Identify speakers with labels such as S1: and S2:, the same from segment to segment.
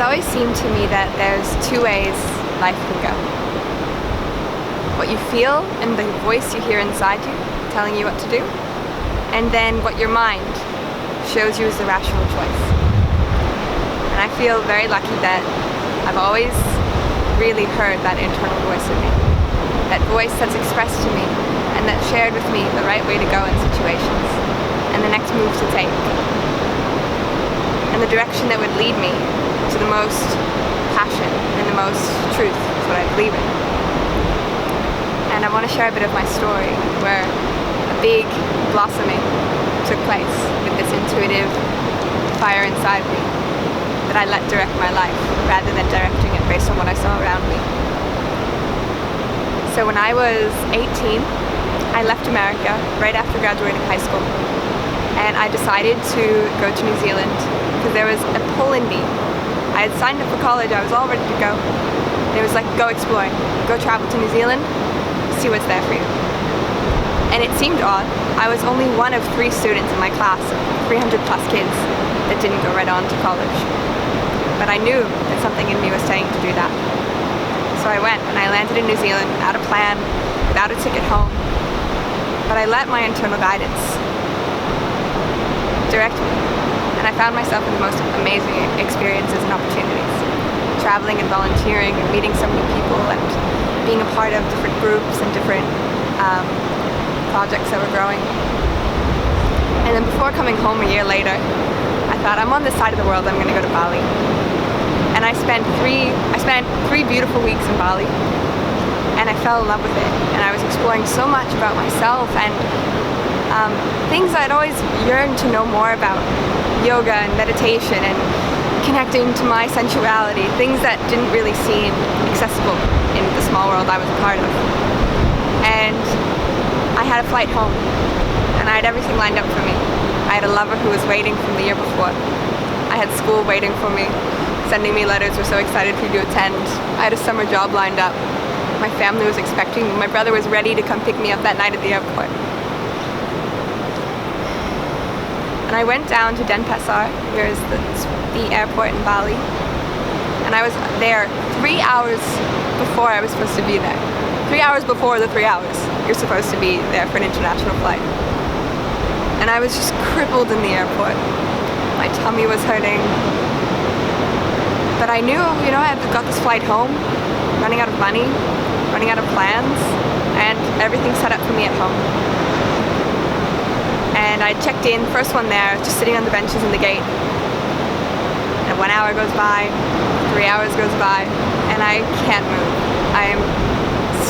S1: always seemed to me that there's two ways life can go. What you feel and the voice you hear inside you telling you what to do, and then what your mind shows you is the rational choice. And I feel very lucky that I've always really heard that internal voice in me, that voice that's expressed to me and that shared with me the right way to go in situations and the next move to take, and the direction that would lead me to the most passion and the most truth is what I believe in. And I want to share a bit of my story where a big blossoming took place with this intuitive fire inside me that I let direct my life rather than directing it based on what I saw around me. So when I was 18, I left America right after graduating high school, and I decided to go to New Zealand because there was a pull in me. I had signed up for college, I was all ready to go. And it was like, go exploring, go travel to New Zealand, see what's there for you. And it seemed odd. I was only one of 3 students in my class, 300 plus kids, that didn't go right on to college. But I knew that something in me was saying to do that. So I went and I landed in New Zealand without a plan, without a ticket home. But I let my internal guidance direct me. And I found myself in the most amazing experiences and opportunities. Traveling and volunteering and meeting so many people and being a part of different groups and different projects that were growing. And then before coming home a year later, I thought, I'm on this side of the world, I'm going to go to Bali. And I spent 3 beautiful weeks in Bali, and I fell in love with it. And I was exploring so much about myself and things I'd always yearned to know more about. Yoga and meditation and connecting to my sensuality, things that didn't really seem accessible in the small world I was a part of. And I had a flight home, and I had everything lined up for me. I had a lover who was waiting from the year before. I had school waiting for me, sending me letters, we're so excited for you to attend. I had a summer job lined up. My family was expecting me. My brother was ready to come pick me up that night at the airport. And I went down to Denpasar, here's the airport in Bali, and I was there 3 hours before I was supposed to be there. 3 hours before the 3 hours you're supposed to be there for an international flight. And I was just crippled in the airport. My tummy was hurting. But I knew, I've got this flight home, running out of money, running out of plans, and everything set up for me at home. And I checked in, first one there, just sitting on the benches in the gate. And 1 hour goes by, 3 hours goes by, and I can't move. I'm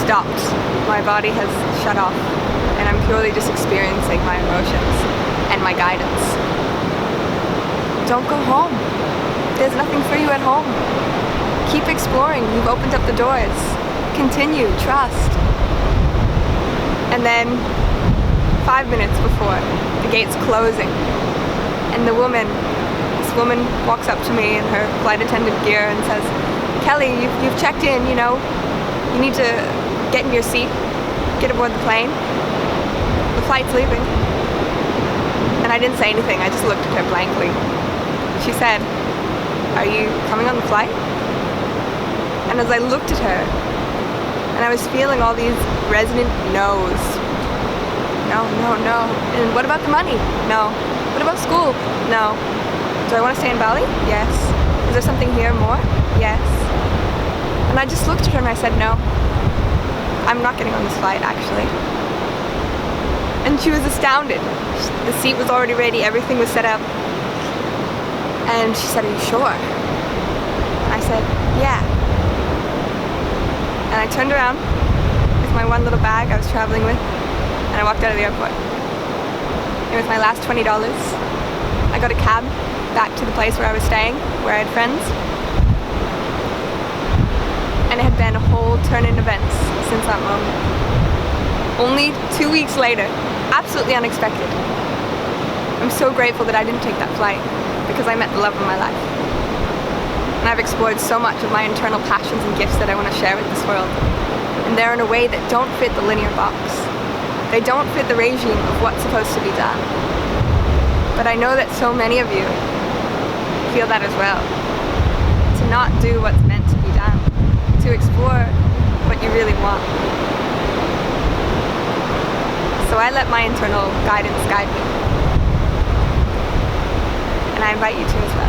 S1: stopped. My body has shut off, and I'm purely just experiencing my emotions and my guidance. Don't go home. There's nothing for you at home. Keep exploring. You've opened up the doors. Continue. Trust. And then 5 minutes before the gate's closing, and this woman walks up to me in her flight attendant gear and says, Kelly, you've checked in, you need to get in your seat, get aboard the plane. The flight's leaving. And I didn't say anything, I just looked at her blankly. She said, are you coming on the flight? And as I looked at her, and I was feeling all these resonant no's. No, no, no. And what about the money? No. What about school? No. Do I want to stay in Bali? Yes. Is there something here more? Yes. And I just looked at her and I said, no. I'm not getting on this flight, actually. And she was astounded. The seat was already ready, everything was set up. And she said, are you sure? I said, yeah. And I turned around with my one little bag I was traveling with, and I walked out of the airport. And with my last $20, I got a cab back to the place where I was staying, where I had friends. And it had been a whole turn in events since that moment. Only 2 weeks later, absolutely unexpected. I'm so grateful that I didn't take that flight, because I met the love of my life. And I've explored so much of my internal passions and gifts that I want to share with this world. And they're in a way that don't fit the linear box. They don't fit the regime of what's supposed to be done. But I know that so many of you feel that as well. To not do what's meant to be done, to explore what you really want. So I let my internal guidance guide me. And I invite you to as well.